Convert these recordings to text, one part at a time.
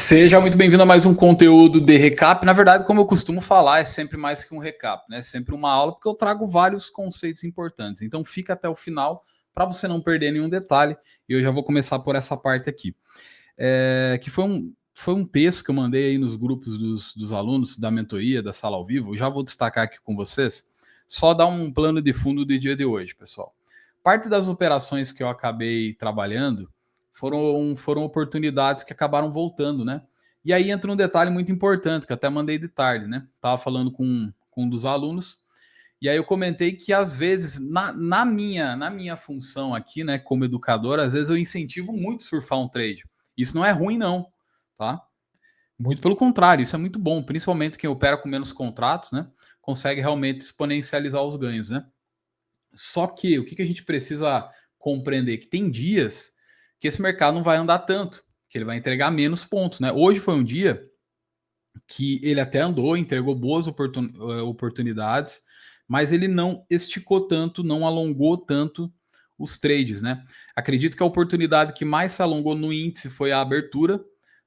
Seja muito bem-vindo a mais um conteúdo de recap. Na verdade, como eu costumo falar, é sempre mais que um recap, né? É sempre uma aula, porque eu trago vários conceitos importantes. Então, fica até o final para você não perder nenhum detalhe. E eu já vou começar por essa parte aqui, que foi um texto que eu mandei aí nos grupos dos alunos da mentoria, da sala ao vivo. Eu já vou destacar aqui com vocês. Só dar um plano de fundo do dia de hoje, pessoal. Parte das operações que eu acabei trabalhando foram oportunidades que acabaram voltando, né? E aí entra um detalhe muito importante, que eu até mandei de tarde, né? Tava falando com um dos alunos, e aí eu comentei que às vezes, na minha função aqui, né, como educador, às vezes eu incentivo muito surfar um trade. Isso não é ruim, não, tá? Muito pelo contrário, isso é muito bom, principalmente quem opera com menos contratos, né? Consegue realmente exponencializar os ganhos, né? Só que o que a gente precisa compreender? Que tem dias que esse mercado não vai andar tanto, que ele vai entregar menos pontos, né? Hoje foi um dia que ele até andou, entregou boas oportunidades, mas ele não esticou tanto, não alongou tanto os trades, né? Acredito que a oportunidade que mais se alongou no índice foi a abertura,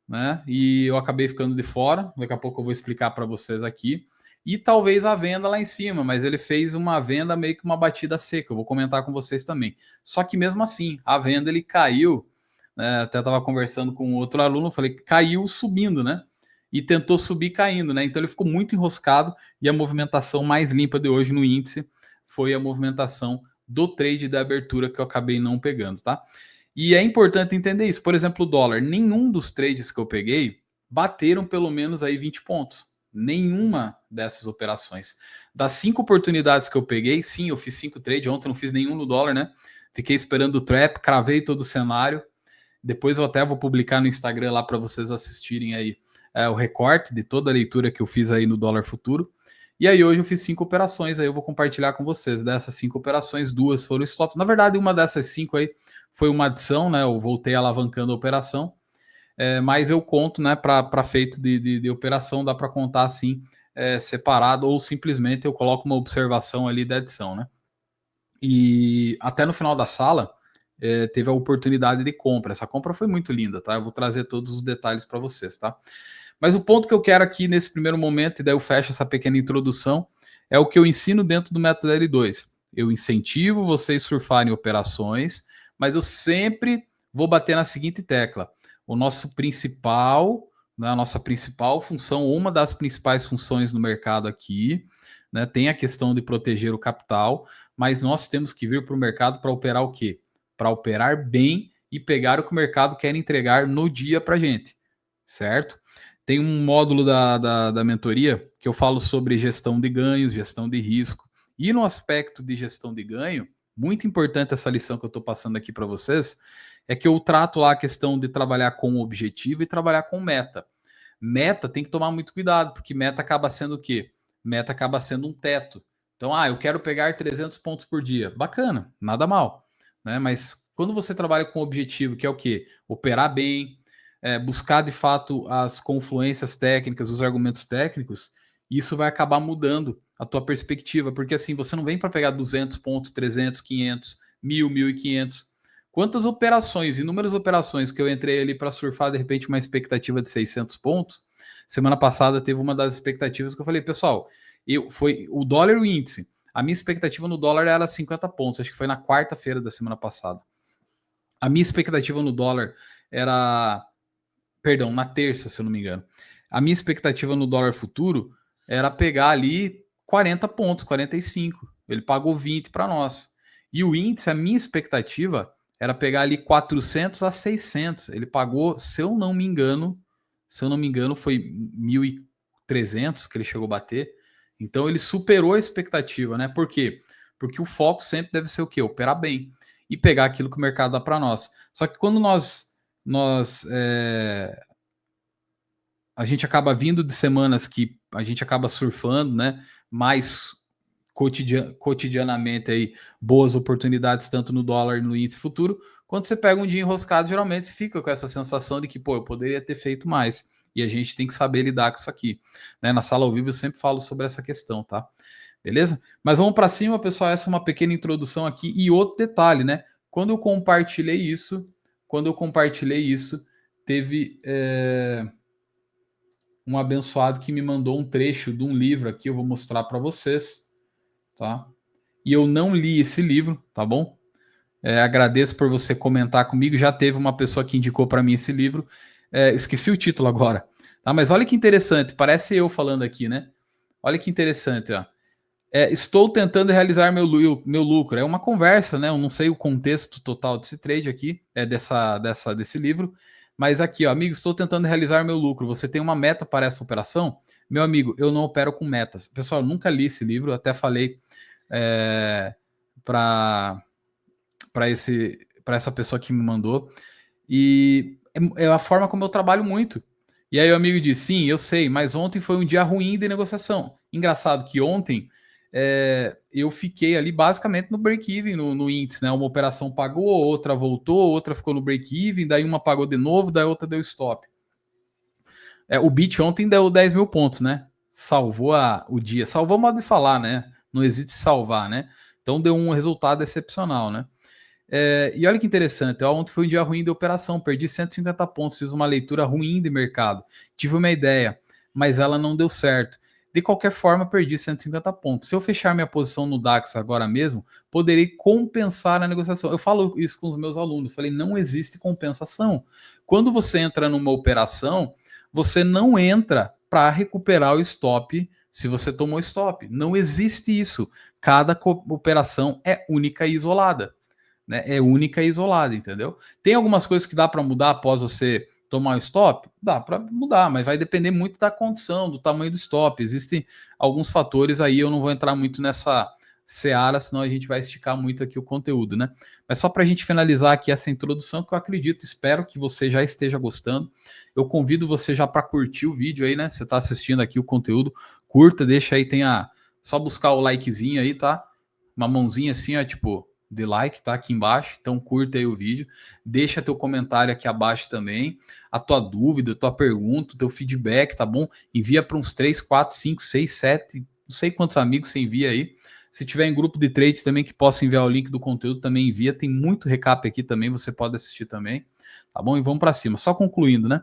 né? E eu acabei ficando de fora. Daqui a pouco eu vou explicar para vocês aqui. E talvez a venda lá em cima, mas ele fez uma venda meio que uma batida seca. Eu vou comentar com vocês também. Só que mesmo assim, a venda ele caiu, né? Até estava conversando com outro aluno, falei que caiu subindo, né? E tentou subir caindo, né? Então ele ficou muito enroscado e a movimentação mais limpa de hoje no índice foi a movimentação do trade da abertura que eu acabei não pegando, tá? E é importante entender isso. Por exemplo, o dólar, nenhum dos trades que eu peguei bateram pelo menos aí 20 pontos. Nenhuma dessas operações. Das 5 oportunidades que eu peguei, sim, eu fiz 5 trades, ontem eu não fiz nenhum no dólar, né? Fiquei esperando o trap, cravei todo o cenário. Depois eu até vou publicar no Instagram lá para vocês assistirem aí o recorte de toda a leitura que eu fiz aí no dólar futuro. E aí hoje eu fiz 5 operações, aí eu vou compartilhar com vocês. Dessas 5 operações, 2 foram stops. Na verdade, uma dessas 5 aí foi uma adição, né? Eu voltei alavancando a operação, mas eu conto, né, para feito de operação, dá para contar assim, separado, ou simplesmente eu coloco uma observação ali da adição, né? E até no final da sala, teve a oportunidade de compra. Essa compra foi muito linda, tá? Eu vou trazer todos os detalhes para vocês, tá? Mas o ponto que eu quero aqui nesse primeiro momento, e daí eu fecho essa pequena introdução, é o que eu ensino dentro do método L2. Eu incentivo vocês surfarem operações, mas eu sempre vou bater na seguinte tecla. O nosso principal, né, a nossa principal função, uma das principais funções no mercado aqui, né, tem a questão de proteger o capital, mas nós temos que vir para o mercado para operar o quê? Para operar bem e pegar o que o mercado quer entregar no dia para a gente, certo? Tem um módulo da mentoria que eu falo sobre gestão de ganhos, gestão de risco. E no aspecto de gestão de ganho, muito importante essa lição que eu estou passando aqui para vocês, é que eu trato lá a questão de trabalhar com objetivo e trabalhar com meta. Meta tem que tomar muito cuidado, porque meta acaba sendo o quê? Meta acaba sendo um teto. Então, eu quero pegar 300 pontos por dia. Bacana, nada mal. Né? Mas quando você trabalha com objetivo, que é o quê? Operar bem, buscar de fato as confluências técnicas, os argumentos técnicos, isso vai acabar mudando a tua perspectiva, porque assim, você não vem para pegar 200 pontos, 300, 500, 1000, 1500. Quantas operações, inúmeras operações que eu entrei ali para surfar de repente uma expectativa de 600 pontos. Semana passada teve uma das expectativas que eu falei, pessoal, foi o dólar e o índice. A minha expectativa no dólar era 50 pontos, acho que foi na quarta-feira da semana passada. A minha expectativa no dólar era, perdão, na terça, se eu não me engano. A minha expectativa no dólar futuro era pegar ali 40 pontos, 45. Ele pagou 20 para nós. E o índice, a minha expectativa era pegar ali 400 a 600. Ele pagou, se eu não me engano, foi 1.300 que ele chegou a bater. Então ele superou a expectativa, né? Por quê? Porque o foco sempre deve ser o quê? Operar bem e pegar aquilo que o mercado dá para nós. Só que quando a gente acaba vindo de semanas que a gente acaba surfando, né? Mais cotidianamente aí boas oportunidades tanto no dólar e no índice futuro. Quando você pega um dia enroscado, geralmente você fica com essa sensação de que, pô, eu poderia ter feito mais. E a gente tem que saber lidar com isso aqui. Né? Na sala ao vivo eu sempre falo sobre essa questão, tá? Beleza? Mas vamos para cima, pessoal. Essa é uma pequena introdução aqui. E outro detalhe, né? Quando eu compartilhei isso, teve um abençoado que me mandou um trecho de um livro aqui, eu vou mostrar para vocês, tá? E eu não li esse livro, tá bom? Agradeço por você comentar comigo. Já teve uma pessoa que indicou para mim esse livro. Esqueci o título agora, tá? Mas olha que interessante, parece eu falando aqui, né? Olha que interessante, ó. Estou tentando realizar meu lucro. É uma conversa, né? Eu não sei o contexto total desse trade aqui, desse livro, mas aqui, ó, amigo, estou tentando realizar meu lucro. Você tem uma meta para essa operação? Meu amigo, eu não opero com metas. Pessoal, eu nunca li esse livro, até falei para essa pessoa que me mandou. E é a forma como eu trabalho muito. E aí o amigo disse, sim, eu sei, mas ontem foi um dia ruim de negociação. Engraçado que ontem eu fiquei ali basicamente no break-even, no índice, né? Uma operação pagou, outra voltou, outra ficou no break-even, daí uma pagou de novo, daí outra deu stop. O BIT ontem deu 10 mil pontos, né? Salvou o dia. Salvou o modo de falar, né? Não existe salvar, né? Então deu um resultado excepcional, né? E olha que interessante, ontem foi um dia ruim de operação, perdi 150 pontos, fiz uma leitura ruim de mercado, tive uma ideia, mas ela não deu certo. De qualquer forma, perdi 150 pontos. Se eu fechar minha posição no DAX agora mesmo, poderei compensar a negociação. Eu falo isso com os meus alunos, falei, não existe compensação. Quando você entra numa operação, você não entra para recuperar o stop se você tomou stop. Não existe isso. Cada operação é única e isolada. Né? É única e isolada, entendeu? Tem algumas coisas que dá para mudar após você tomar o stop? Dá para mudar, mas vai depender muito da condição, do tamanho do stop. Existem alguns fatores aí, eu não vou entrar muito nessa seara, senão a gente vai esticar muito aqui o conteúdo, né? Mas só para a gente finalizar aqui essa introdução, que eu acredito, espero que você já esteja gostando. Eu convido você já para curtir o vídeo aí, né? Você está assistindo aqui o conteúdo, curta, deixa aí, só buscar o likezinho aí, tá? Uma mãozinha assim, ó, tipo, de like, tá aqui embaixo, então curta aí o vídeo, deixa teu comentário aqui abaixo também, a tua dúvida, tua pergunta, teu feedback, tá bom? Envia para uns 3, 4, 5, 6, 7, não sei quantos amigos você envia aí. Se tiver em grupo de trade também que possa enviar o link do conteúdo, também envia, tem muito recap aqui também, você pode assistir também, tá bom? E vamos para cima, só concluindo, né?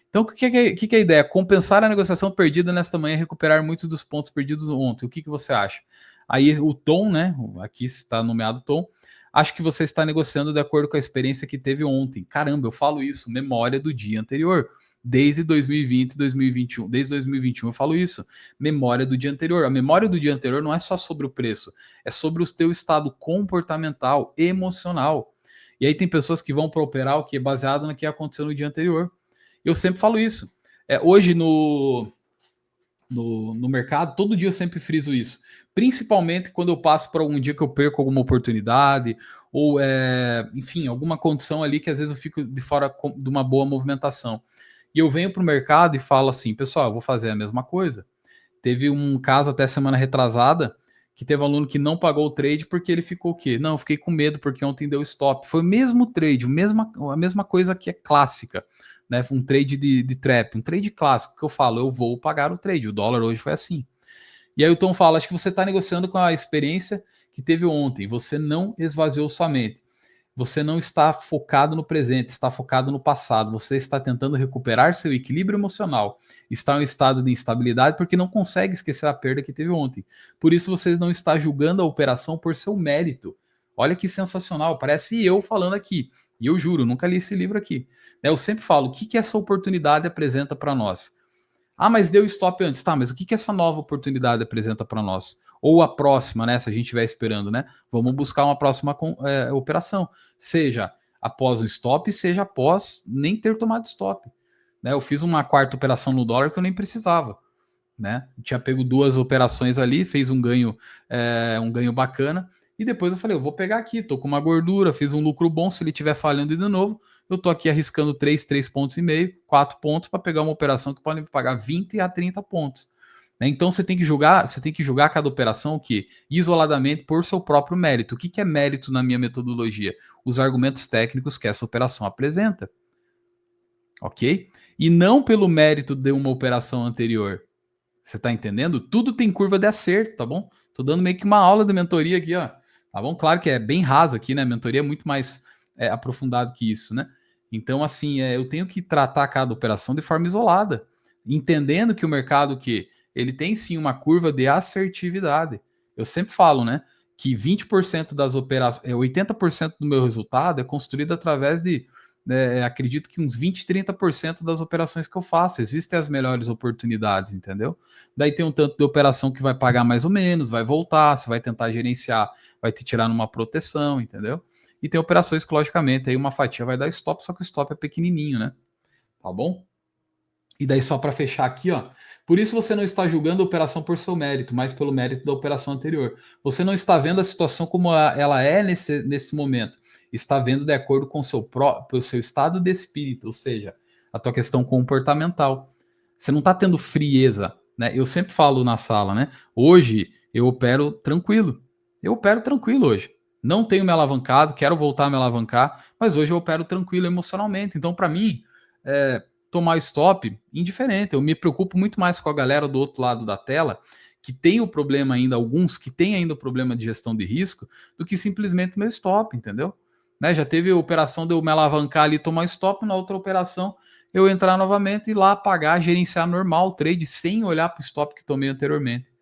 Então, o que é a ideia? Compensar a negociação perdida nesta manhã e recuperar muitos dos pontos perdidos ontem. O que você acha? Aí o Tom, né? Aqui está nomeado Tom. Acho que você está negociando de acordo com a experiência que teve ontem. Caramba, eu falo isso, memória do dia anterior. Desde 2020, 2021, desde 2021 eu falo isso. Memória do dia anterior. A memória do dia anterior não é só sobre o preço, é sobre o teu estado comportamental, emocional. E aí tem pessoas que vão para operar o que é baseado no que aconteceu no dia anterior. Eu sempre falo isso. Hoje no mercado, todo dia eu sempre friso isso. Principalmente quando eu passo por algum dia que eu perco alguma oportunidade, ou enfim, alguma condição ali que às vezes eu fico de fora de uma boa movimentação. E eu venho para o mercado e falo assim, pessoal, eu vou fazer a mesma coisa. Teve um caso até semana retrasada, que teve um aluno que não pagou o trade porque ele ficou o quê? Não, eu fiquei com medo porque ontem deu stop. Foi o mesmo trade, a mesma coisa que é clássica, né? Um trade de trap, um trade clássico que eu falo, eu vou pagar o trade. O dólar hoje foi assim. E aí o Tom fala, acho que você está negociando com a experiência que teve ontem. Você não esvaziou sua mente. Você não está focado no presente, está focado no passado. Você está tentando recuperar seu equilíbrio emocional. Está em um estado de instabilidade porque não consegue esquecer a perda que teve ontem. Por isso você não está julgando a operação por seu mérito. Olha que sensacional, parece eu falando aqui. E eu juro, nunca li esse livro aqui. Eu sempre falo, o que essa oportunidade apresenta para nós? Ah, mas deu stop antes. Tá, mas o que essa nova oportunidade apresenta para nós? Ou a próxima, né? Se a gente estiver esperando, né? Vamos buscar uma próxima operação. Seja após o stop, seja após nem ter tomado stop. Né? Eu fiz uma quarta operação no dólar que eu nem precisava. Né? Tinha pego duas operações ali, fez um ganho bacana. E depois eu falei, eu vou pegar aqui, tô com uma gordura, fiz um lucro bom, se ele estiver falhando de novo, eu tô aqui arriscando 3 pontos e meio, 4 pontos para pegar uma operação que pode me pagar 20 a 30 pontos. Né? Então você tem que julgar cada operação que isoladamente por seu próprio mérito. O que é mérito na minha metodologia? Os argumentos técnicos que essa operação apresenta. Ok? E não pelo mérito de uma operação anterior. Você tá entendendo? Tudo tem curva de acerto, tá bom? Tô dando meio que uma aula de mentoria aqui, ó. Tá bom? Claro que é bem raso aqui, né? Mentoria é muito mais aprofundado que isso, né? Então, assim, eu tenho que tratar cada operação de forma isolada. entendendo que o mercado que ele tem sim uma curva de assertividade. Eu sempre falo, né, que 20% das operações, 80% do meu resultado é construído através de, acredito que uns 20, 30% das operações que eu faço. Existem as melhores oportunidades, entendeu? Daí tem um tanto de operação que vai pagar mais ou menos, vai voltar, você vai tentar gerenciar, vai te tirar numa proteção, entendeu? E tem operações que, logicamente, aí uma fatia vai dar stop, só que o stop é pequenininho, né? Tá bom? E daí, só para fechar aqui, ó. Por isso você não está julgando a operação por seu mérito, mas pelo mérito da operação anterior. Você não está vendo a situação como ela é nesse momento. Está vendo de acordo com o seu estado de espírito, ou seja, a tua questão comportamental. Você não está tendo frieza, né? Eu sempre falo na sala, né? Hoje eu opero tranquilo. Eu opero tranquilo hoje. Não tenho me alavancado, quero voltar a me alavancar, mas hoje eu opero tranquilo emocionalmente. Então, para mim, tomar stop, indiferente. Eu me preocupo muito mais com a galera do outro lado da tela, que tem o problema ainda, alguns que têm ainda o problema de gestão de risco, do que simplesmente meu stop, entendeu? Né? Já teve a operação de eu me alavancar ali, tomar stop, na outra operação eu entrar novamente e lá pagar, gerenciar normal o trade, sem olhar para o stop que tomei anteriormente.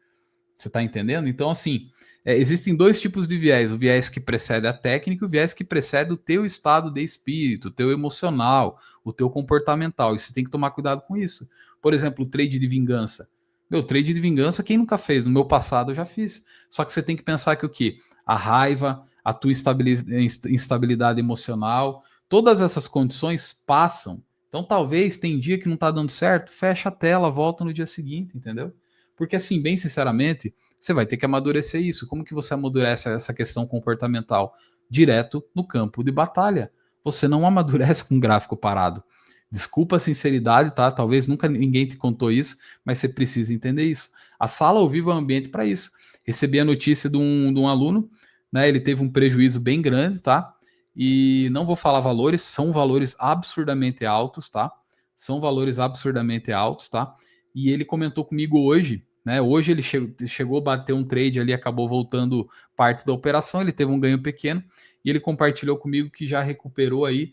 Você está entendendo? Então, assim, existem dois tipos de viés: o viés que precede a técnica e o viés que precede o teu estado de espírito, o teu emocional, o teu comportamental. E você tem que tomar cuidado com isso. Por exemplo, o trade de vingança. Meu, trade de vingança, quem nunca fez? No meu passado eu já fiz. Só que você tem que pensar que o quê? A raiva, a tua instabilidade emocional, todas essas condições passam. Então, talvez tem dia que não está dando certo, fecha a tela, volta no dia seguinte, entendeu? Porque, assim, bem sinceramente, você vai ter que amadurecer isso. Como que você amadurece essa questão comportamental? Direto no campo de batalha. Você não amadurece com um gráfico parado. Desculpa a sinceridade, tá? Talvez nunca ninguém te contou isso, mas você precisa entender isso. A sala ao vivo é um ambiente para isso. Recebi a notícia de um aluno, né? Ele teve um prejuízo bem grande, tá? E não vou falar valores, são valores absurdamente altos, tá? São valores absurdamente altos, tá? E ele comentou comigo hoje, né? Hoje ele chegou a bater um trade ali, acabou voltando parte da operação, ele teve um ganho pequeno e ele compartilhou comigo que já recuperou aí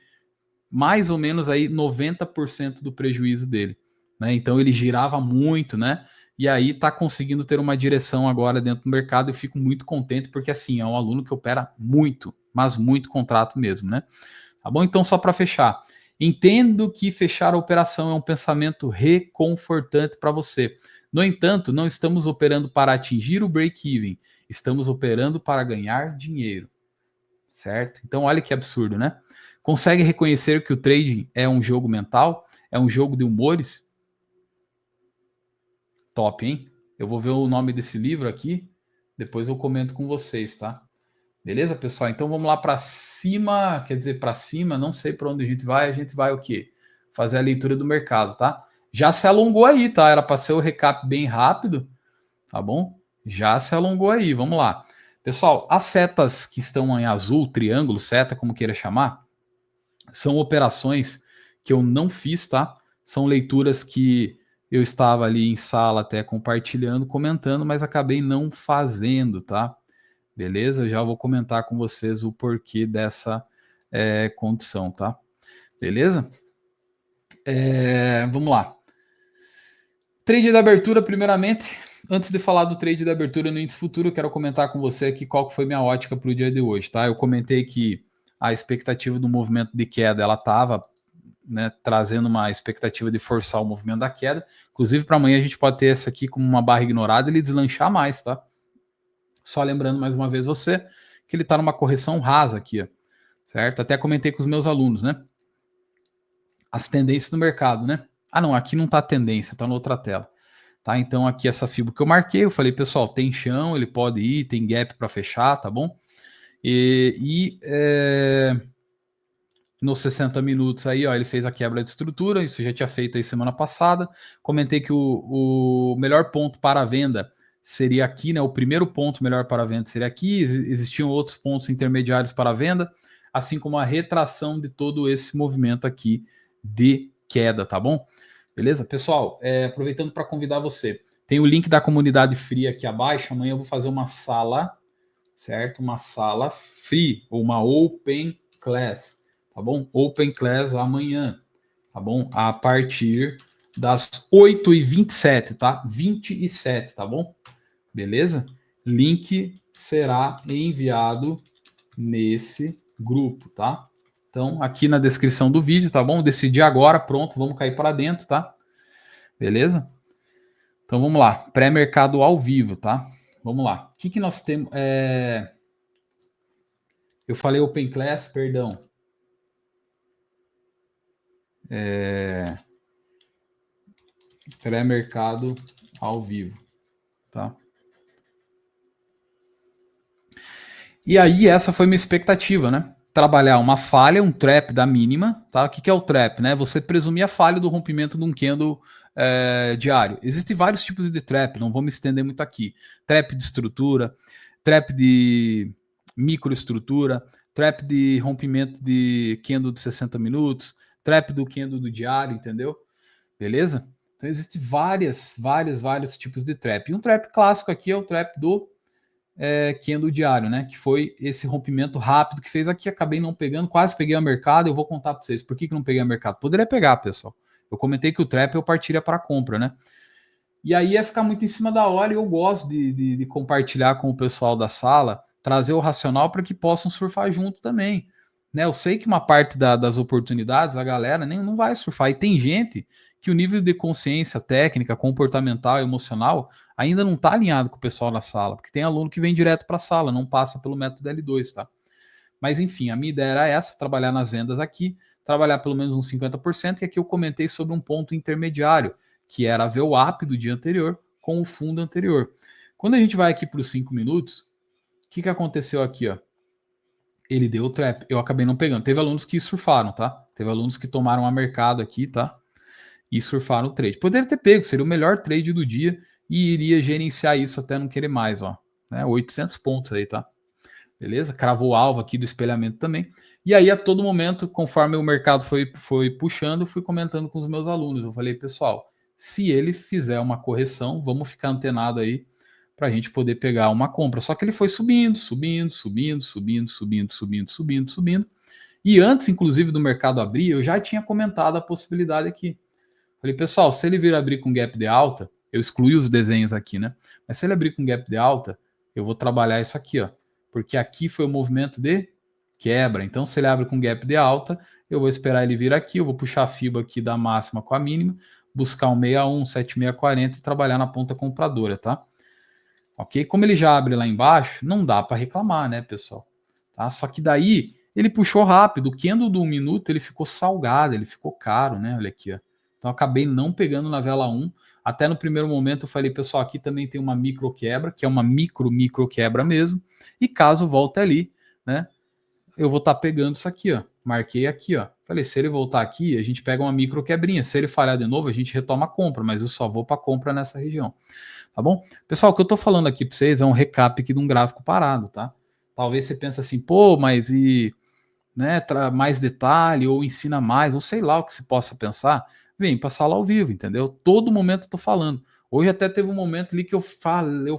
mais ou menos aí 90% do prejuízo dele, né? Então ele girava muito, né? E aí tá conseguindo ter uma direção agora dentro do mercado. Eu fico muito contente porque assim, é um aluno que opera muito, mas muito contrato mesmo, né? Tá bom? Então, só para fechar, entendo que fechar a operação é um pensamento reconfortante para você. No entanto, não estamos operando para atingir o break-even, estamos operando para ganhar dinheiro, certo? Então, olha que absurdo, né? Consegue reconhecer que o trading é um jogo mental? É um jogo de humores? Top, hein? Eu vou ver o nome desse livro aqui, depois eu comento com vocês, tá? Beleza, pessoal? Então vamos lá para cima, quer dizer, para cima, não sei para onde a gente vai o quê? Fazer a leitura do mercado, tá? Já se alongou aí, tá? Era para ser o recap bem rápido, tá bom? Já se alongou aí, vamos lá. Pessoal, as setas que estão em azul, triângulo, seta, como queira chamar, são operações que eu não fiz, tá? São leituras que eu estava ali em sala até compartilhando, comentando, mas acabei não fazendo, tá? Beleza? Eu já vou comentar com vocês o porquê dessa condição, tá? Beleza? Vamos lá. Trade da abertura, primeiramente. Antes de falar do trade da abertura no índice futuro, eu quero comentar com você aqui qual foi minha ótica para o dia de hoje, tá? Eu comentei que a expectativa do movimento de queda, ela estava, né, trazendo uma expectativa de forçar o movimento da queda. Inclusive, para amanhã a gente pode ter essa aqui como uma barra ignorada e ele deslanchar mais, tá? Só lembrando mais uma vez você que ele está numa correção rasa aqui, ó, certo? Até comentei com os meus alunos, né? As tendências do mercado, né? Ah, não, aqui não está a tendência, está na outra tela. Tá? Então aqui essa fibra que eu marquei, eu falei, pessoal, tem chão, ele pode ir, tem gap para fechar, tá bom? Nos 60 minutos aí, ó, ele fez a quebra de estrutura, isso já tinha feito aí semana passada. Comentei que o melhor ponto para a venda seria aqui, né? O primeiro ponto melhor para a venda seria aqui. Existiam outros pontos intermediários para a venda, assim como a retração de todo esse movimento aqui de queda, tá bom? Beleza? Pessoal, aproveitando para convidar você, tem o link da comunidade free aqui abaixo. Amanhã eu vou fazer uma sala, certo? Uma sala free, ou uma open class, tá bom? Open class amanhã, tá bom? A partir das 8h27, tá? 27, tá bom? Beleza? Link será enviado nesse grupo, tá? Então, aqui na descrição do vídeo, tá bom? Decidi agora, pronto, vamos cair para dentro, tá? Beleza? Então, vamos lá. Pré-mercado ao vivo, tá? Vamos lá. O que nós temos? Eu falei Open Class, perdão. Pré-mercado ao vivo, tá? E aí, essa foi minha expectativa, né? Trabalhar uma falha, um trap da mínima, tá? O que é o trap, né? Você presumir a falha do rompimento de um candle diário. Existem vários tipos de trap, não vou me estender muito aqui. Trap de estrutura, trap de microestrutura, trap de rompimento de candle de 60 minutos, trap do candle do diário, entendeu? Beleza? Então existem vários tipos de trap. E um trap clássico aqui é o trap do candle diário, né? Que foi esse rompimento rápido que fez aqui. Acabei não pegando, quase peguei a mercado. Eu vou contar para vocês por que não peguei a mercado. Poderia pegar, pessoal. Eu comentei que o trap eu partiria para compra, né? E aí ia ficar muito em cima da hora. E eu gosto de compartilhar com o pessoal da sala, trazer o racional para que possam surfar junto também. Né? Eu sei que uma parte das oportunidades a galera nem não vai surfar. E tem gente que o nível de consciência técnica, comportamental, emocional ainda não está alinhado com o pessoal na sala, porque tem aluno que vem direto para a sala, não passa pelo método L2, tá? Mas enfim, a minha ideia era essa, trabalhar nas vendas aqui, trabalhar pelo menos uns 50%, e aqui eu comentei sobre um ponto intermediário, que era ver o VWAP do dia anterior com o fundo anterior. Quando a gente vai aqui para os 5 minutos, o que aconteceu aqui, ó? Ele deu o trap, eu acabei não pegando. Teve alunos que surfaram, tá? Teve alunos que tomaram a mercado aqui, tá? E surfaram o trade. Poderia ter pego, seria o melhor trade do dia e iria gerenciar isso até não querer mais, ó. Né? 800 pontos aí, tá? Beleza? Cravou o alvo aqui do espelhamento também. E aí, a todo momento, conforme o mercado foi puxando, eu fui comentando com os meus alunos. Eu falei, pessoal, se ele fizer uma correção, vamos ficar antenado aí para a gente poder pegar uma compra. Só que ele foi subindo. E antes, inclusive, do mercado abrir, eu já tinha comentado a possibilidade aqui. Falei, pessoal, se ele vir abrir com gap de alta, eu excluí os desenhos aqui, né? Mas se ele abrir com gap de alta, eu vou trabalhar isso aqui, ó. Porque aqui foi o movimento de quebra. Então, se ele abre com gap de alta, eu vou esperar ele vir aqui, eu vou puxar a FIBA aqui da máxima com a mínima, buscar um 61, 7640 e trabalhar na ponta compradora, tá? Ok? Como ele já abre lá embaixo, não dá para reclamar, né, pessoal? Tá? Só que daí, ele puxou rápido. O candle do 1 minuto, ele ficou salgado, ele ficou caro, né? Olha aqui, ó. Então, acabei não pegando na vela 1. Até no primeiro momento, eu falei, pessoal, aqui também tem uma micro quebra, que é uma micro quebra mesmo. E caso volte ali, né, eu vou estar pegando isso aqui, ó. Marquei aqui, ó. Falei, se ele voltar aqui, a gente pega uma micro quebrinha. Se ele falhar de novo, a gente retoma a compra, mas eu só vou para compra nessa região. Tá bom? Pessoal, o que eu tô falando aqui para vocês é um recap aqui de um gráfico parado, tá? Talvez você pense assim, pô, mas e, né, mais detalhe, ou ensina mais, ou sei lá o que se possa pensar, vem para a sala ao vivo, entendeu? Todo momento eu tô falando. Hoje até teve um momento ali que eu falei,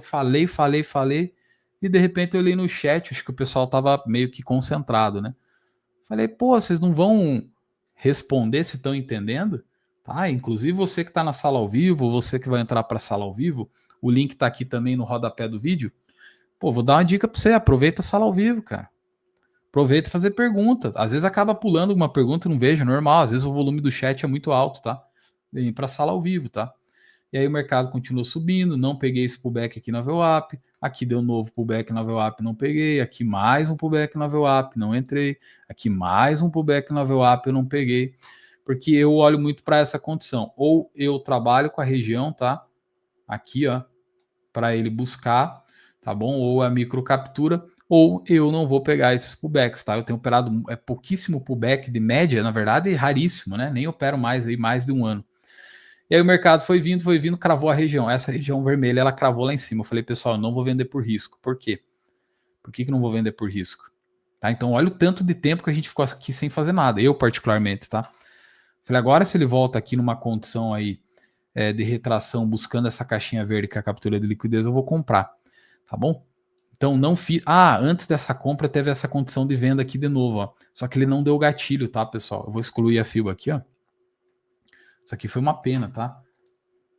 e de repente eu olhei no chat, acho que o pessoal tava meio que concentrado, né? Falei, pô, vocês não vão responder se estão entendendo? Tá? Inclusive você que está na sala ao vivo, você que vai entrar para a sala ao vivo, o link está aqui também no rodapé do vídeo. Pô, vou dar uma dica para você, aproveita a sala ao vivo, cara. Aproveita e fazer pergunta. Às vezes acaba pulando alguma pergunta e não vejo, normal. Às vezes o volume do chat é muito alto, tá? Vem para a sala ao vivo, tá? E aí o mercado continua subindo, não peguei esse pullback aqui na VWAP, aqui deu um novo pullback na VWAP, não peguei, aqui mais um pullback na VWAP, não entrei, aqui mais um pullback na VWAP, eu não peguei, porque eu olho muito para essa condição, ou eu trabalho com a região, tá? Aqui, ó, para ele buscar, tá bom? Ou a micro captura, ou eu não vou pegar esses pullbacks, tá? Eu tenho operado pouquíssimo pullback de média, na verdade, raríssimo, né? Nem opero mais aí mais de um ano. E aí o mercado foi vindo, cravou a região. Essa região vermelha, ela cravou lá em cima. Eu falei, pessoal, eu não vou vender por risco. Por quê? Por que não vou vender por risco? Tá? Então, olha o tanto de tempo que a gente ficou aqui sem fazer nada. Eu, particularmente, tá? Falei, agora se ele volta aqui numa condição aí de retração, buscando essa caixinha verde que é a captura de liquidez, eu vou comprar. Tá bom? Então, não fiz... antes dessa compra teve essa condição de venda aqui de novo, ó. Só que ele não deu gatilho, tá, pessoal? Eu vou excluir a FIBA aqui, ó. Isso aqui foi uma pena, tá?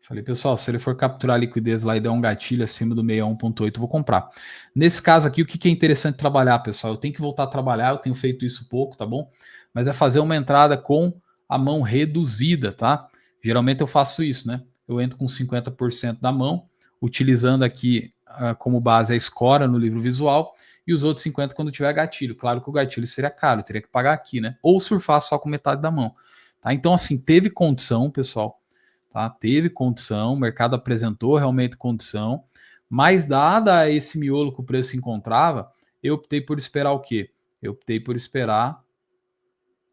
Falei, pessoal, se ele for capturar a liquidez lá e der um gatilho acima do 61.8, eu vou comprar. Nesse caso aqui, o que é interessante trabalhar, pessoal? Eu tenho que voltar a trabalhar, eu tenho feito isso pouco, tá bom? Mas é fazer uma entrada com a mão reduzida, tá? Geralmente eu faço isso, né? Eu entro com 50% da mão, utilizando aqui como base a escora no livro visual, e os outros 50% quando tiver gatilho. Claro que o gatilho seria caro, eu teria que pagar aqui, né? Ou surfar só com metade da mão. Tá? Então, assim, teve condição, pessoal. Tá? Teve condição, o mercado apresentou realmente condição, mas dada esse miolo que o preço se encontrava, eu optei por esperar o quê? Eu optei por esperar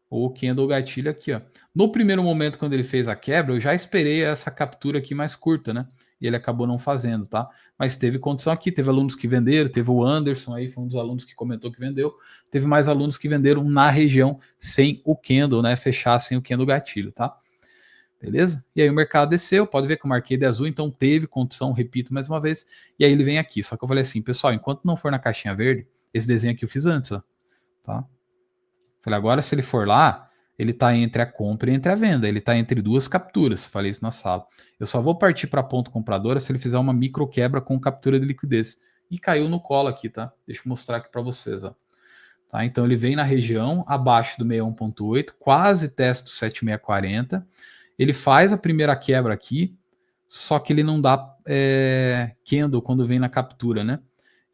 o candle gatilho aqui, ó. No primeiro momento, quando ele fez a quebra, eu já esperei essa captura aqui mais curta, né? E ele acabou não fazendo, tá? Mas teve condição aqui, teve alunos que venderam, teve o Anderson aí, foi um dos alunos que comentou que vendeu, teve mais alunos que venderam na região sem o candle, né? Fechar sem o candle gatilho, tá? Beleza? E aí o mercado desceu, pode ver que eu marquei de azul, então teve condição, repito mais uma vez, e aí ele vem aqui. Só que eu falei assim, pessoal, enquanto não for na caixinha verde, esse desenho aqui eu fiz antes, ó, tá? Falei, agora se ele for lá, ele tá entre a compra e entre a venda, ele tá entre duas capturas, falei isso na sala. Eu só vou partir para ponto compradora se ele fizer uma micro quebra com captura de liquidez. E caiu no colo aqui, tá? Deixa eu mostrar aqui para vocês, ó. Tá? Então ele vem na região abaixo do 61.8, quase testa o 7640. Ele faz a primeira quebra aqui, só que ele não dá candle quando vem na captura, né?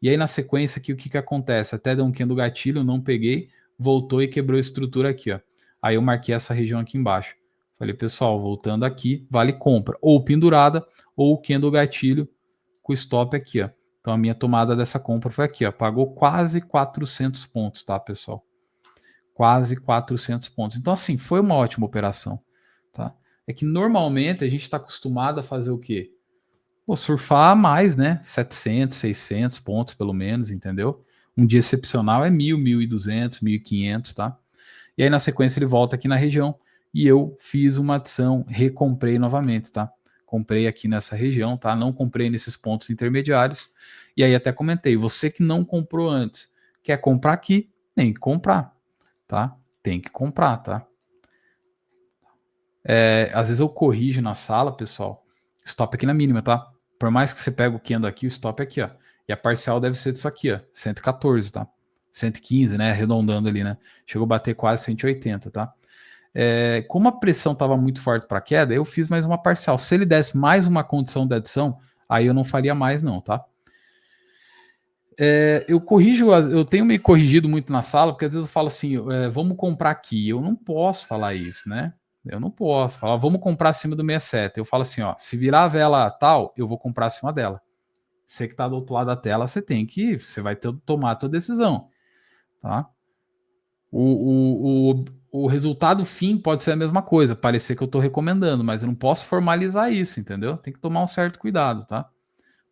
E aí na sequência aqui o que acontece? Até deu um candle gatilho, não peguei, voltou e quebrou a estrutura aqui, ó. Aí eu marquei essa região aqui embaixo. Falei, pessoal, voltando aqui, vale compra, ou pendurada, ou candle gatilho com stop aqui, ó. Então a minha tomada dessa compra foi aqui, ó. Pagou quase 400 pontos, tá, pessoal? Quase 400 pontos. Então assim, foi uma ótima operação, tá? É que normalmente a gente está acostumado a fazer o quê? Pô, surfar mais, né? 700, 600 pontos pelo menos, entendeu? Um dia excepcional é 1.000, 1.200, 1.500, tá? E aí na sequência ele volta aqui na região e eu fiz uma adição, recomprei novamente, tá? Comprei aqui nessa região, tá? Não comprei nesses pontos intermediários. E aí até comentei, você que não comprou antes, quer comprar aqui, tem que comprar, tá? Tem que comprar, tá? Às vezes eu corrijo na sala, pessoal, stop aqui na mínima, tá? Por mais que você pegue o candle aqui, o stop é aqui, ó. E a parcial deve ser disso aqui, ó, 114, tá? 115, né? Arredondando ali, né? Chegou a bater quase 180, tá? Como a pressão estava muito forte para queda, eu fiz mais uma parcial. Se ele desse mais uma condição de adição, aí eu não faria mais, não, tá? Eu tenho me corrigido muito na sala, porque às vezes eu falo assim, vamos comprar aqui. Eu não posso falar isso, né? Eu não posso falar, vamos comprar acima do 67. Eu falo assim, ó, se virar a vela tal, eu vou comprar acima dela. Você que está do outro lado da tela, você vai tomar a tua decisão, tá? O resultado fim pode ser a mesma coisa, parecer que eu estou recomendando, mas eu não posso formalizar isso, entendeu? Tem que tomar um certo cuidado, tá?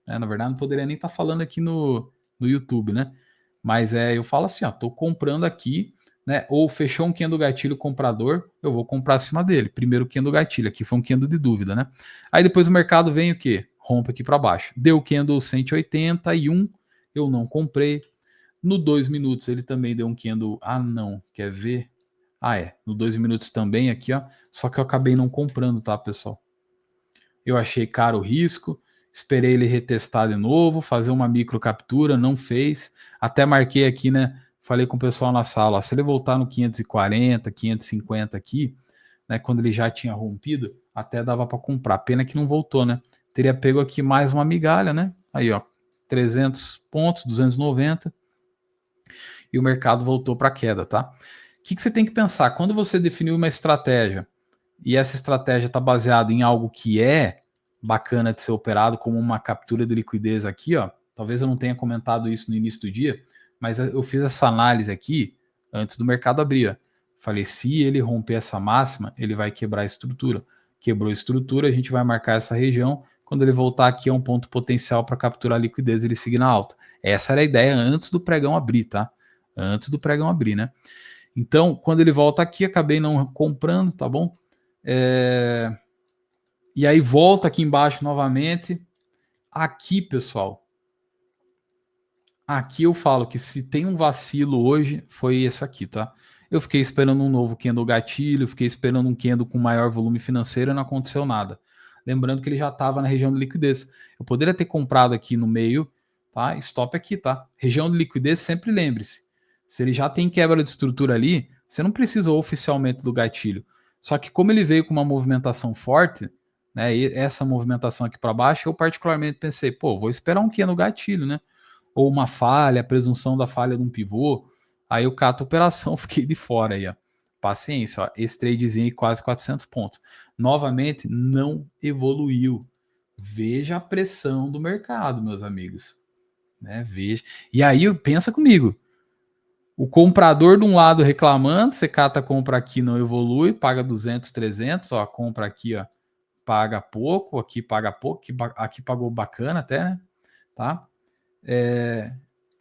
Na verdade, não poderia nem estar falando aqui no YouTube, né? Mas eu falo assim, ó, tô comprando aqui, né? Ou fechou um candle gatilho comprador, eu vou comprar acima dele. Primeiro candle gatilho, aqui foi um candle de dúvida, né? Aí depois o mercado vem o quê? Rompe aqui para baixo. Deu candle 181, eu não comprei. No 2 minutos ele também deu um candle, não, quer ver? No 2 minutos também aqui, ó, só que eu acabei não comprando, tá, pessoal? Eu achei caro o risco, esperei ele retestar de novo, fazer uma micro captura, não fez. Até marquei aqui, né? Falei com o pessoal na sala, ó, se ele voltar no 540, 550 aqui, né? Quando ele já tinha rompido, até dava para comprar. Pena que não voltou, né? Teria pego aqui mais uma migalha, né? Aí, ó, 300 pontos, 290. E o mercado voltou para queda, tá? O que você tem que pensar? Quando você definiu uma estratégia e essa estratégia está baseada em algo que é bacana de ser operado, como uma captura de liquidez aqui, ó. Talvez eu não tenha comentado isso no início do dia, mas eu fiz essa análise aqui antes do mercado abrir. Ó. Falei, se ele romper essa máxima, ele vai quebrar a estrutura. Quebrou a estrutura, a gente vai marcar essa região. Quando ele voltar aqui, é um ponto potencial para capturar a liquidez e ele seguir na alta. Essa era a ideia antes do pregão abrir, tá? Antes do pregão abrir, né? Então, quando ele volta aqui, acabei não comprando, tá bom? E aí volta aqui embaixo novamente. Aqui, pessoal, aqui eu falo que se tem um vacilo hoje, foi esse aqui, tá? Eu fiquei esperando um novo candle gatilho, fiquei esperando um candle com maior volume financeiro e não aconteceu nada. Lembrando que ele já estava na região de liquidez. Eu poderia ter comprado aqui no meio, tá? Stop aqui, tá? Região de liquidez, sempre lembre-se. Se ele já tem quebra de estrutura ali, você não precisa oficialmente do gatilho. Só que como ele veio com uma movimentação forte, né? E essa movimentação aqui para baixo, eu particularmente pensei, pô, vou esperar um no gatilho, né? Ou uma falha, a presunção da falha de um pivô. Aí eu cato a operação, fiquei de fora aí, ó. Paciência, ó. Esse tradezinho aí quase 400 pontos. Novamente, não evoluiu. Veja a pressão do mercado, meus amigos. Né? Veja. E aí, pensa comigo. O comprador de um lado reclamando, você cata, compra aqui, não evolui, paga 200, 300, ó, compra aqui, ó, paga pouco, aqui paga pouco, aqui pagou bacana até, né? Tá?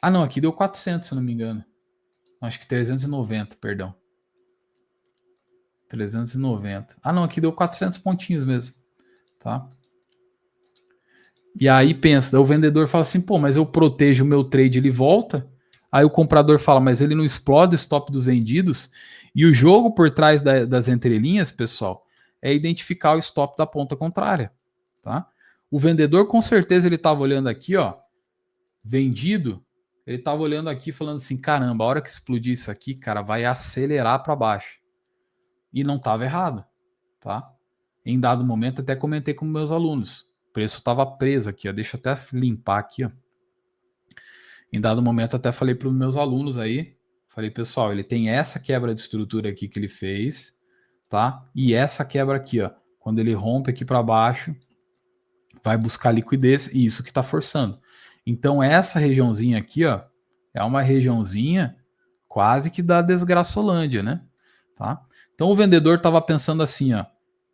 Ah, não, aqui deu 400, se eu não me engano. Acho que 390, perdão. 390. Ah, não, aqui deu 400 pontinhos mesmo, tá? E aí pensa, o vendedor fala assim, pô, mas eu protejo o meu trade, ele volta. Aí o comprador fala, mas ele não explode o stop dos vendidos. E o jogo por trás das entrelinhas, pessoal, é identificar o stop da ponta contrária, tá? O vendedor com certeza ele estava olhando aqui, ó, vendido, ele estava olhando aqui falando assim, caramba, a hora que explodir isso aqui, cara, vai acelerar para baixo. E não estava errado, tá? Em dado momento até comentei com meus alunos, o preço estava preso aqui, ó, deixa eu até limpar aqui, ó. Em dado momento até falei para os meus alunos aí, falei, pessoal, ele tem essa quebra de estrutura aqui que ele fez, tá? E essa quebra aqui, ó, quando ele rompe aqui para baixo, vai buscar liquidez e isso que está forçando. Então essa regiãozinha aqui, ó, é uma regiãozinha quase que da desgraçolândia, né? Tá? Então o vendedor estava pensando assim, ó,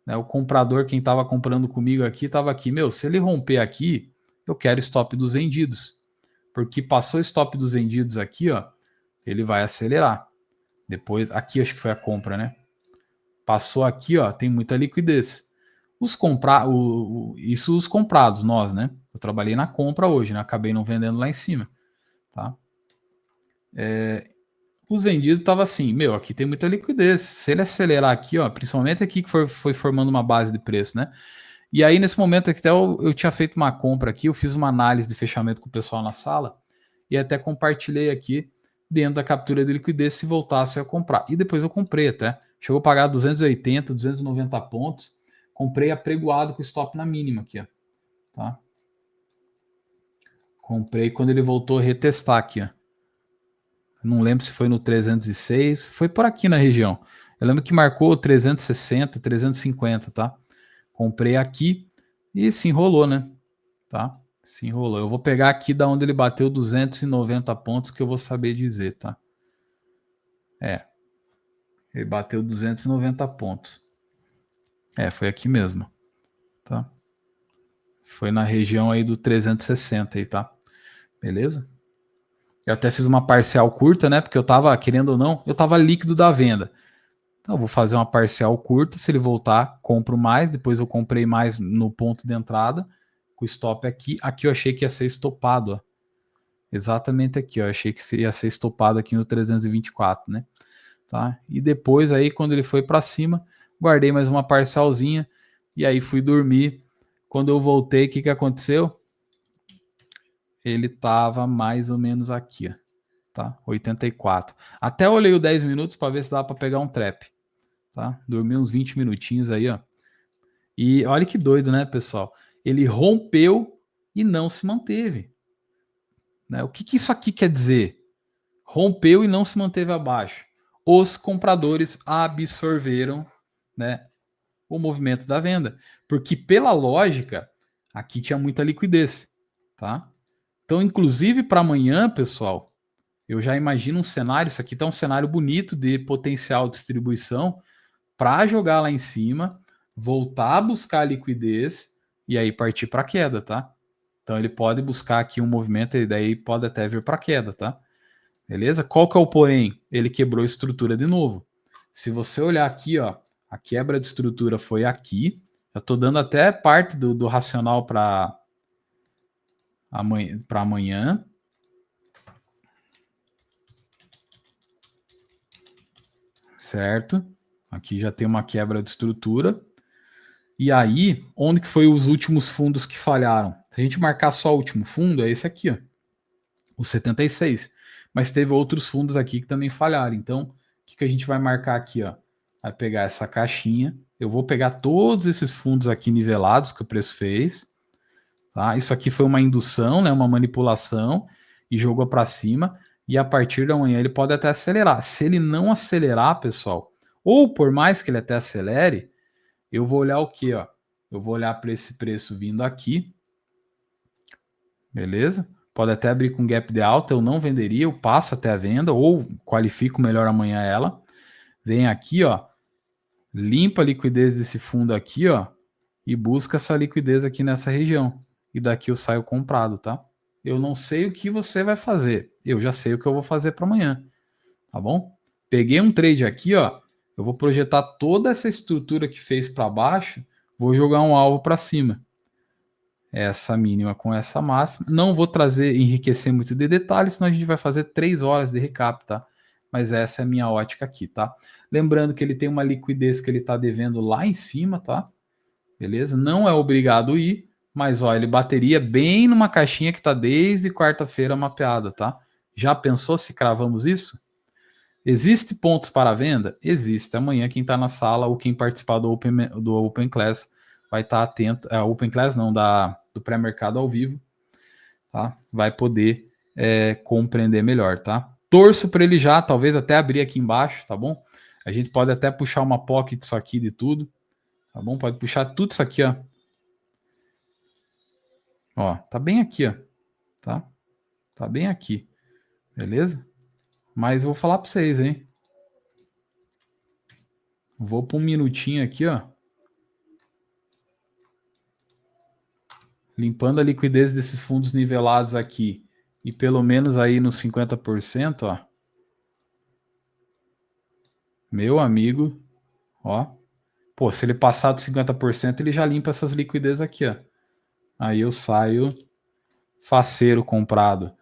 né, o comprador, quem estava comprando comigo aqui, estava aqui, meu, se ele romper aqui, eu quero stop dos vendidos, porque passou o stop dos vendidos aqui, ó, ele vai acelerar. Depois, aqui acho que foi a compra, né? Passou aqui, ó, tem muita liquidez. Isso os comprados, nós, né? Eu trabalhei na compra hoje, né? Acabei não vendendo lá em cima, tá? Os vendidos estavam assim, meu, aqui tem muita liquidez. Se ele acelerar aqui, ó, principalmente aqui que foi formando uma base de preço, né? E aí, nesse momento aqui, até eu tinha feito uma compra aqui, eu fiz uma análise de fechamento com o pessoal na sala e até compartilhei aqui dentro da captura de liquidez se voltasse a comprar. E depois eu comprei até. Chegou a pagar 280, 290 pontos. Comprei apregoado com stop na mínima aqui, ó. Tá? Comprei quando ele voltou a retestar aqui, ó. Não lembro se foi no 306, foi por aqui na região. Eu lembro que marcou 360, 350, tá? Comprei aqui e se enrolou, né? Tá? Se enrolou. Eu vou pegar aqui da onde ele bateu 290 pontos que eu vou saber dizer, tá? Ele bateu 290 pontos. Foi aqui mesmo, tá? Foi na região aí do 360 aí, tá? Beleza? Eu até fiz uma parcial curta, né? Porque eu tava, querendo ou não, eu tava líquido da venda. Então, eu vou fazer uma parcial curta. Se ele voltar, compro mais. Depois eu comprei mais no ponto de entrada, com o stop aqui. Aqui eu achei que ia ser estopado, ó. Exatamente aqui, ó. Eu achei que ia ser estopado aqui no 324, né? Tá? E depois aí, quando ele foi para cima, guardei mais uma parcialzinha e aí fui dormir. Quando eu voltei, o que aconteceu? Ele tava mais ou menos aqui, ó. Tá? 84. Até olhei o 10 minutos para ver se dá para pegar um trap, tá? Dormi uns 20 minutinhos aí, ó. E olha que doido, né, pessoal? Ele rompeu e não se manteve, né? O que isso aqui quer dizer? Rompeu e não se manteve abaixo. Os compradores absorveram, né, o movimento da venda, porque pela lógica, aqui tinha muita liquidez, tá? Então, inclusive para amanhã, pessoal, eu já imagino um cenário, isso aqui tá um cenário bonito de potencial distribuição para jogar lá em cima, voltar a buscar liquidez e aí partir para queda, tá? Então ele pode buscar aqui um movimento e daí pode até vir para queda, tá? Beleza? Qual que é o porém? Ele quebrou a estrutura de novo. Se você olhar aqui, ó, a quebra de estrutura foi aqui. Eu estou dando até parte do racional para amanhã. certo? Aqui já tem uma quebra de estrutura. E aí, onde que foi os últimos fundos que falharam? Se a gente marcar só o último fundo, é esse aqui, ó, o 76. Mas teve outros fundos aqui que também falharam. Então, o que a gente vai marcar aqui, ó? Vai pegar essa caixinha. Eu vou pegar todos esses fundos aqui nivelados que o preço fez. Tá? Isso aqui foi uma indução, né? Uma manipulação e jogou para cima. E a partir da manhã ele pode até acelerar. Se ele não acelerar, pessoal, ou por mais que ele até acelere, eu vou olhar o que, ó? Eu vou olhar para esse preço vindo aqui, beleza? Pode até abrir com gap de alta, eu não venderia, eu passo até a venda ou qualifico melhor amanhã ela. Vem aqui, ó, limpa a liquidez desse fundo aqui, ó, e busca essa liquidez aqui nessa região. E daqui eu saio comprado, tá? Eu não sei o que você vai fazer, eu já sei o que eu vou fazer para amanhã, tá bom? Peguei um trade aqui, ó, eu vou projetar toda essa estrutura que fez para baixo, vou jogar um alvo para cima. Essa mínima com essa máxima. Não vou enriquecer muito de detalhes, senão a gente vai fazer 3 horas de recap, tá? Mas essa é a minha ótica aqui, tá? Lembrando que ele tem uma liquidez que ele está devendo lá em cima, tá? Beleza? Não é obrigado ir, mas ó, ele bateria bem numa caixinha que está desde quarta-feira mapeada, tá? Já pensou se cravamos isso? Existe pontos para venda? Existe. Amanhã quem está na sala ou quem participar do Open Class vai estar atento. Open Class não, do pré-mercado ao vivo, tá? Vai poder compreender melhor, tá? Torço para ele já, talvez até abrir aqui embaixo, tá bom? A gente pode até puxar uma pocket disso aqui de tudo, tá bom? Pode puxar tudo isso aqui, ó. Ó, tá bem aqui, ó, tá? Tá bem aqui, beleza? Mas vou falar para vocês, hein? Vou para um minutinho aqui, ó. Limpando a liquidez desses fundos nivelados aqui e pelo menos aí nos 50%, ó. Meu amigo, ó. Pô, se ele passar dos 50%, ele já limpa essas liquidez aqui, ó. Aí eu saio faceiro comprado.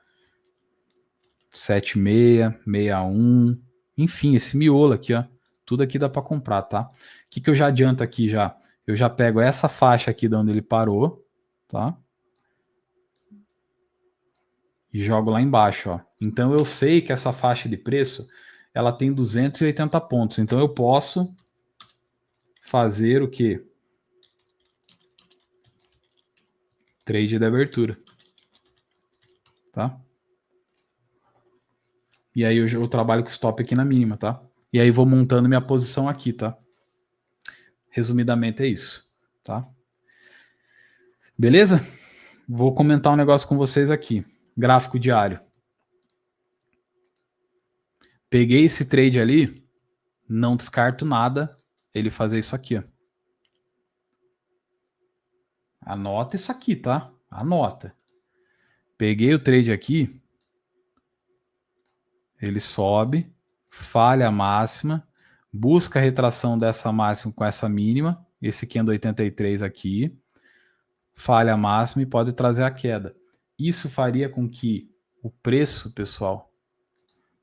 76, 61, enfim, esse miolo aqui, ó. Tudo aqui dá para comprar, tá? O que eu já adianto aqui já? Eu já pego essa faixa aqui de onde ele parou, tá? E jogo lá embaixo, ó. Então eu sei que essa faixa de preço, ela tem 280 pontos. Então eu posso fazer o quê? Trade de abertura, tá? E aí eu trabalho com stop aqui na mínima, tá? E aí vou montando minha posição aqui, tá? Resumidamente é isso, tá? Beleza? Vou comentar um negócio com vocês aqui. Gráfico diário. Peguei esse trade ali, não descarto nada ele fazer isso aqui, ó. Anota isso aqui, tá? Anota. Peguei o trade aqui, ele sobe, falha a máxima, busca a retração dessa máxima com essa mínima, esse candle 83 aqui, falha a máxima e pode trazer a queda. Isso faria com que o preço, pessoal,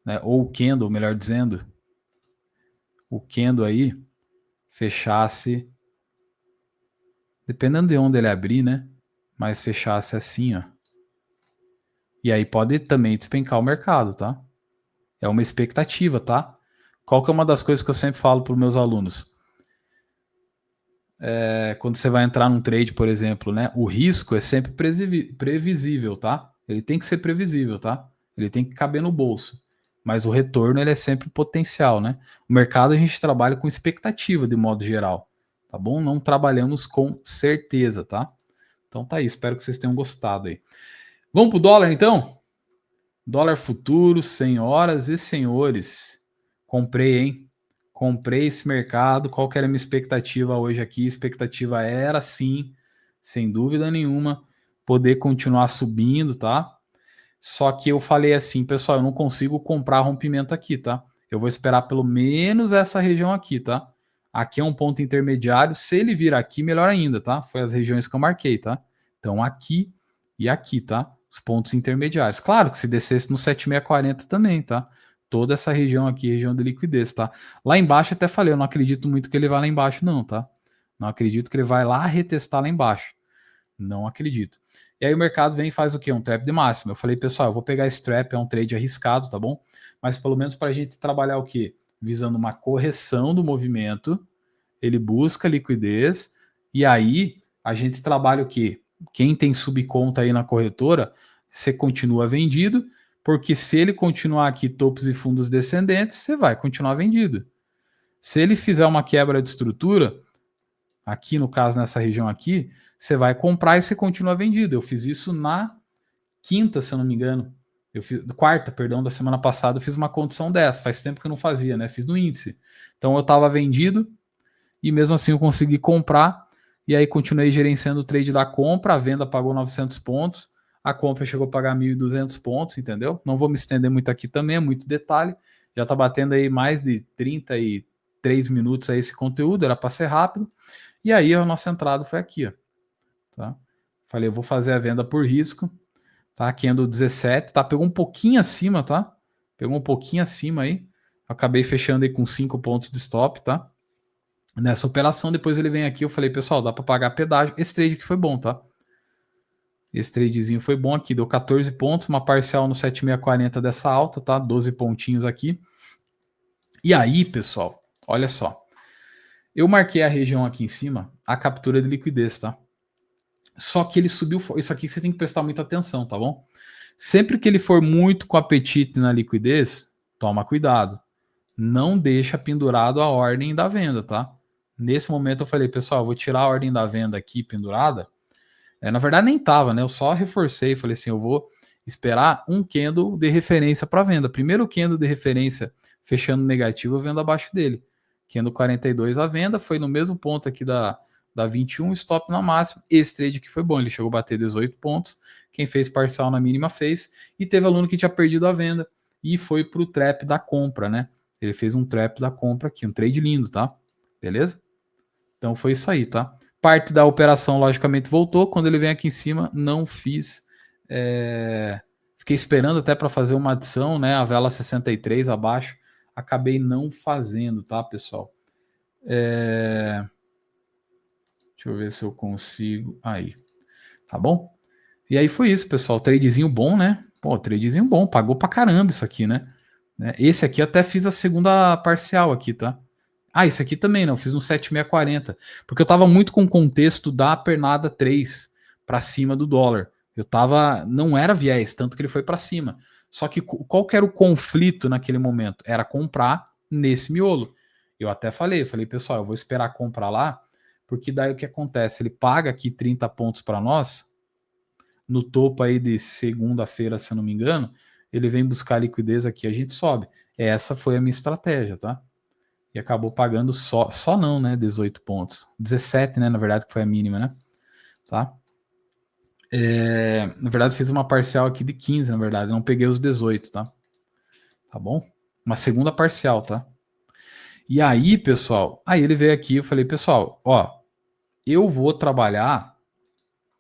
né, ou o candle, melhor dizendo, o candle aí fechasse, dependendo de onde ele abrir, né, mas fechasse assim, ó. E aí pode também despencar o mercado, tá? É uma expectativa, tá? Qual que é uma das coisas que eu sempre falo para os meus alunos? Quando você vai entrar num trade, por exemplo, né? O risco é sempre previsível, tá? Ele tem que ser previsível, tá? Ele tem que caber no bolso. Mas o retorno ele é sempre potencial, né? O mercado a gente trabalha com expectativa de modo geral, tá bom? Não trabalhamos com certeza, tá? Então tá aí, espero que vocês tenham gostado aí. Vamos pro dólar então? Dólar futuro, senhoras e senhores. Comprei, hein? Comprei esse mercado. Qual que era a minha expectativa hoje aqui? A expectativa era, sim, sem dúvida nenhuma, poder continuar subindo, tá? Só que eu falei assim, pessoal, eu não consigo comprar rompimento aqui, tá? Eu vou esperar pelo menos essa região aqui, tá? Aqui é um ponto intermediário. Se ele vir aqui, melhor ainda, tá? Foi as regiões que eu marquei, tá? Então aqui e aqui, tá? Os pontos intermediários. Claro que se descesse no 7640 também, tá? toda essa região aqui, região de liquidez, tá? Lá embaixo até falei, eu não acredito muito que ele vá lá embaixo não, tá? Não acredito que ele vai lá retestar lá embaixo. Não acredito. E aí o mercado vem e faz o quê? Um trap de máximo. Eu falei, pessoal, eu vou pegar esse trap, é um trade arriscado, tá bom? Mas pelo menos para a gente trabalhar o quê? Visando uma correção do movimento, ele busca liquidez, e aí a gente trabalha o quê? Quem tem subconta aí na corretora, você continua vendido, porque se ele continuar aqui topos e fundos descendentes, você vai continuar vendido. Se ele fizer uma quebra de estrutura, aqui no caso nessa região aqui, você vai comprar e você continua vendido. Eu fiz isso na quinta, se eu não me engano. Eu fiz quarta, perdão, da semana passada, eu fiz uma condição dessa. Faz tempo que eu não fazia, né? Fiz no índice. Então eu estava vendido e mesmo assim eu consegui comprar e aí continuei gerenciando o trade da compra. A venda pagou 900 pontos, a compra chegou a pagar 1.200 pontos, entendeu? Não vou me estender muito aqui também, é muito detalhe. Já está batendo aí mais de 33 minutos aí esse conteúdo, era para ser rápido. E aí a nossa entrada foi aqui, ó. Tá? Falei, eu vou fazer a venda por risco, tá? Candle 17, tá? Pegou um pouquinho acima, tá? Pegou um pouquinho acima aí. Acabei fechando aí com 5 pontos de stop, tá? Nessa operação, depois ele vem aqui, eu falei, pessoal, dá para pagar pedágio. Esse trade aqui foi bom, tá? Esse tradezinho foi bom aqui, deu 14 pontos, uma parcial no 7640 dessa alta, tá? 12 pontinhos aqui. E aí, pessoal, olha só. Eu marquei a região aqui em cima, a captura de liquidez, tá? Só que ele subiu, isso aqui você tem que prestar muita atenção, tá bom? Sempre que ele for muito com apetite na liquidez, toma cuidado. Não deixa pendurado a ordem da venda, tá? Nesse momento eu falei, pessoal, eu vou tirar a ordem da venda aqui pendurada. Na verdade nem tava, né? Eu só reforcei, falei assim, eu vou esperar um candle de referência para venda. Primeiro candle de referência fechando negativo, eu vendo abaixo dele. Candle 42 à venda, foi no mesmo ponto aqui da 21, stop na máxima. Esse trade aqui foi bom, ele chegou a bater 18 pontos. Quem fez parcial na mínima fez. E teve aluno que tinha perdido a venda e foi para o trap da compra, né? Ele fez um trap da compra aqui, um trade lindo, tá? Beleza? Então foi isso aí, tá? Parte da operação, logicamente, voltou. Quando ele vem aqui em cima, não fiz. Fiquei esperando até para fazer uma adição, né? A vela 63 abaixo. Acabei não fazendo, tá, pessoal? Deixa eu ver se eu consigo. Aí. Tá bom? E aí foi isso, pessoal. Tradezinho bom, né? Pô, tradezinho bom. Pagou pra caramba isso aqui, né? Esse aqui eu até fiz a segunda parcial aqui, tá? Ah, esse aqui também, não. Eu fiz um 7640. Porque eu tava muito com o contexto da pernada 3 para cima do dólar. Eu tava. Não era viés, tanto que ele foi para cima. Só que qual que era o conflito naquele momento? Era comprar nesse miolo. Eu até falei, pessoal, eu vou esperar comprar lá, porque daí o que acontece? Ele paga aqui 30 pontos para nós, no topo aí de segunda-feira, se eu não me engano, ele vem buscar liquidez aqui, a gente sobe. Essa foi a minha estratégia, tá? E acabou pagando só não, né? 18 pontos. 17, né? Na verdade, que foi a mínima, né? Tá? Na verdade, fiz uma parcial aqui de 15, na verdade. Não peguei os 18, tá? Tá bom? Uma segunda parcial, tá? E aí, pessoal, aí ele veio aqui, eu falei, pessoal, ó, eu vou trabalhar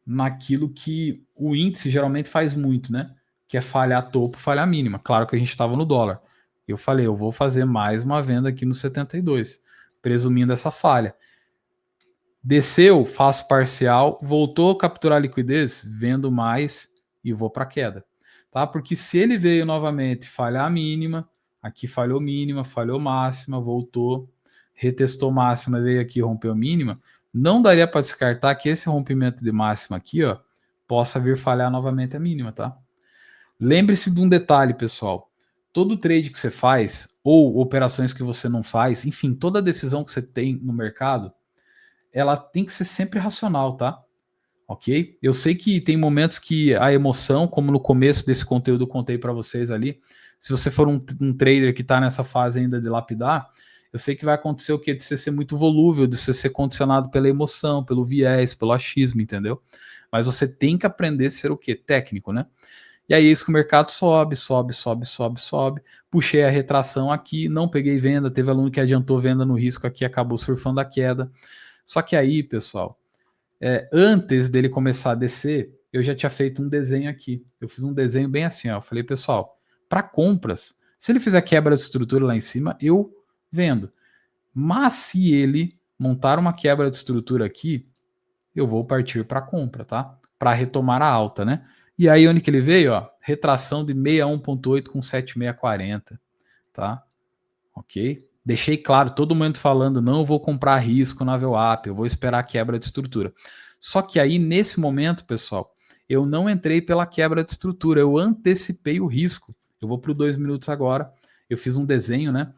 naquilo que o índice geralmente faz muito, né? Que é falhar topo, falhar mínima. Claro que a gente estava no dólar. Eu falei, eu vou fazer mais uma venda aqui no 72, presumindo essa falha. Desceu, faço parcial, voltou a capturar liquidez, vendo mais e vou para queda. Tá? Porque se ele veio novamente falhar a mínima, aqui falhou mínima, falhou máxima, voltou, retestou máxima, veio aqui rompeu mínima, não daria para descartar que esse rompimento de máxima aqui, ó, possa vir falhar novamente a mínima, tá? Lembre-se de um detalhe, pessoal. Todo trade que você faz, ou operações que você não faz, enfim, toda decisão que você tem no mercado, ela tem que ser sempre racional, tá? Ok? Eu sei que tem momentos que a emoção, como no começo desse conteúdo eu contei para vocês ali, se você for um trader que está nessa fase ainda de lapidar, eu sei que vai acontecer o quê? De você ser muito volúvel, de você ser condicionado pela emoção, pelo viés, pelo achismo, entendeu? Mas você tem que aprender a ser o quê? Técnico, né? E aí é isso que o mercado sobe, sobe, sobe, sobe, sobe. Puxei a retração aqui, não peguei venda, teve aluno que adiantou venda no risco aqui, acabou surfando a queda. Só que aí, pessoal, antes dele começar a descer, eu já tinha feito um desenho aqui. Eu fiz um desenho bem assim, ó. Eu falei, pessoal, para compras, Se ele fizer quebra de estrutura lá em cima, eu vendo. Mas se ele montar uma quebra de estrutura aqui, eu vou partir para compra, tá? Para retomar a alta, né? E aí onde que ele veio, ó? Retração de 61.8 com 7640, tá? Ok? Deixei claro, todo mundo falando, não vou comprar risco na VWAP, eu vou esperar a quebra de estrutura. Só que aí, nesse momento, pessoal, eu não entrei pela quebra de estrutura, eu antecipei o risco. Eu vou para o 2 minutos agora, eu fiz um desenho, né?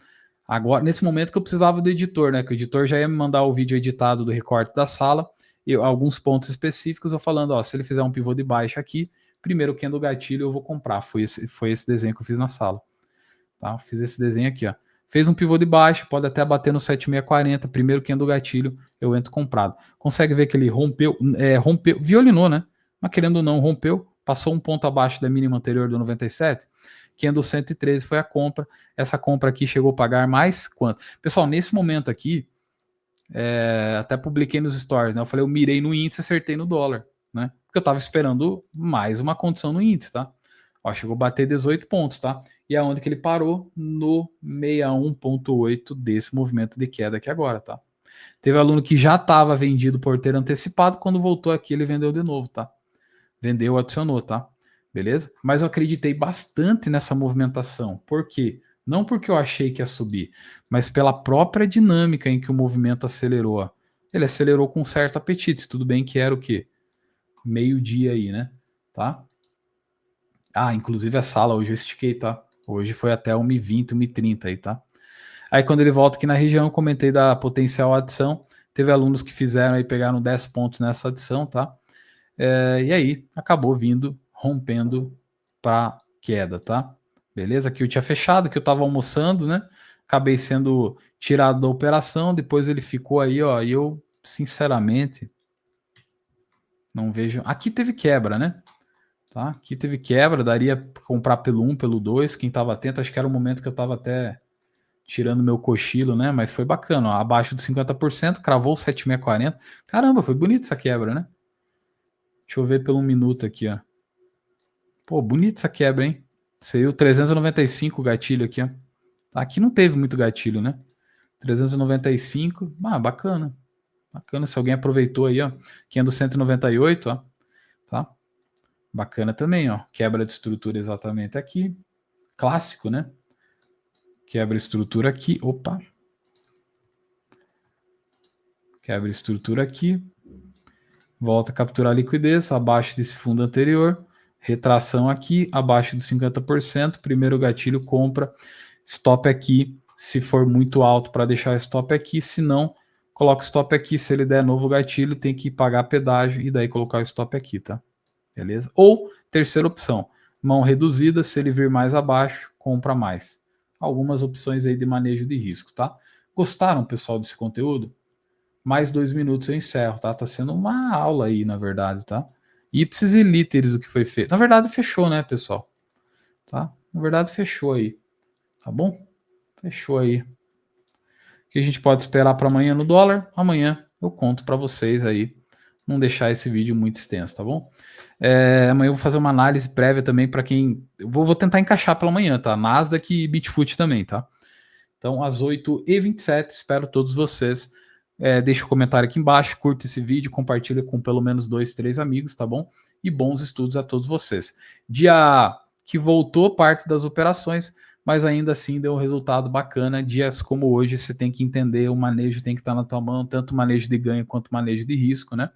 Agora, nesse momento que eu precisava do editor, né? Que o editor já ia me mandar o vídeo editado do recorte da sala, e alguns pontos específicos, eu falando, ó, se ele fizer um pivô de baixa aqui, primeiro candle gatilho eu vou comprar. Foi esse desenho que eu fiz na sala. Tá? Fiz esse desenho aqui, ó. Fez um pivô de baixa, pode até bater no 7640, primeiro candle gatilho, eu entro comprado. Consegue ver que ele rompeu, violinou, né? Mas querendo ou não, rompeu, passou um ponto abaixo da mínima anterior do 97, candle 113 foi a compra. Essa compra aqui chegou a pagar mais quanto? Pessoal, nesse momento aqui, até publiquei nos stories, né? Eu falei, eu mirei no índice, acertei no dólar, né? Porque eu tava esperando mais uma condição no índice, tá? Ó, chegou a bater 18 pontos, tá? E aonde que ele parou? No 61.8 desse movimento de queda aqui agora, tá? Teve aluno que já estava vendido por ter antecipado, quando voltou aqui ele vendeu de novo, tá? Vendeu, adicionou, tá? Beleza? Mas eu acreditei bastante nessa movimentação. Por quê? Não porque eu achei que ia subir, mas pela própria dinâmica em que o movimento acelerou. Ó. Ele acelerou com certo apetite. Tudo bem que era o quê? Meio-dia aí, né? Tá? Ah, inclusive a sala hoje eu estiquei, tá? Hoje foi até 1h20, 1h30 aí, tá? Aí quando ele volta aqui na região, eu comentei da potencial adição. Teve alunos que fizeram aí, pegaram 10 pontos nessa adição, tá? E aí acabou vindo, rompendo para queda, tá? Beleza? Aqui eu tinha fechado, que eu tava almoçando, né? Acabei sendo tirado da operação, depois ele ficou aí, ó, e eu, sinceramente, não vejo... Aqui teve quebra, né? Tá? Aqui teve quebra, daria pra comprar pelo 1, pelo 2, quem tava atento, acho que era o momento que eu tava até tirando meu cochilo, né? Mas foi bacana, ó, abaixo dos 50%, cravou 7,640. Caramba, foi bonito essa quebra, né? Deixa eu ver pelo 1 minuto aqui, ó. Pô, bonita essa quebra, hein? Saiu 395 o gatilho aqui, ó. Aqui não teve muito gatilho, né? 395, bacana. Bacana, se alguém aproveitou aí, ó. Aqui é do 198, ó. Tá? Bacana também, ó. Quebra de estrutura exatamente aqui. Clássico, né? Quebra estrutura aqui. Opa. Quebra estrutura aqui. Volta a capturar a liquidez abaixo desse fundo anterior. Retração aqui, abaixo dos 50%. Primeiro gatilho, compra. Stop aqui, se for muito alto, para deixar stop aqui. Se não, coloca stop aqui. Se ele der novo gatilho, tem que pagar pedágio e daí colocar o stop aqui, tá? Beleza? Ou, terceira opção, mão reduzida. Se ele vir mais abaixo, compra mais. Algumas opções aí de manejo de risco, tá? Gostaram, pessoal, desse conteúdo? Mais 2 minutos eu encerro, tá? Tá sendo uma aula aí, na verdade, tá? Ipsis e literis o que foi feito. Na verdade, fechou, né, pessoal? Tá? Na verdade, fechou aí. Tá bom? Fechou aí. O que a gente pode esperar para amanhã no dólar? Amanhã eu conto para vocês aí. Não deixar esse vídeo muito extenso, tá bom? Amanhã eu vou fazer uma análise prévia também para quem... Eu vou tentar encaixar pela manhã, tá? Nasdaq e Bitfoot também, tá? Então, às 8h27, espero todos vocês. Deixa um comentário aqui embaixo, curta esse vídeo, compartilha com pelo menos 2, 3 amigos, tá bom? E bons estudos a todos vocês. Dia que voltou parte das operações, mas ainda assim deu um resultado bacana. Dias como hoje, você tem que entender, o manejo tem que estar na tua mão, tanto o manejo de ganho quanto o manejo de risco, né?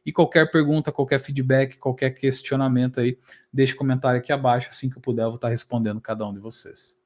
E qualquer pergunta, qualquer feedback, qualquer questionamento aí, deixa um comentário aqui abaixo, assim que eu puder, eu vou estar respondendo cada um de vocês.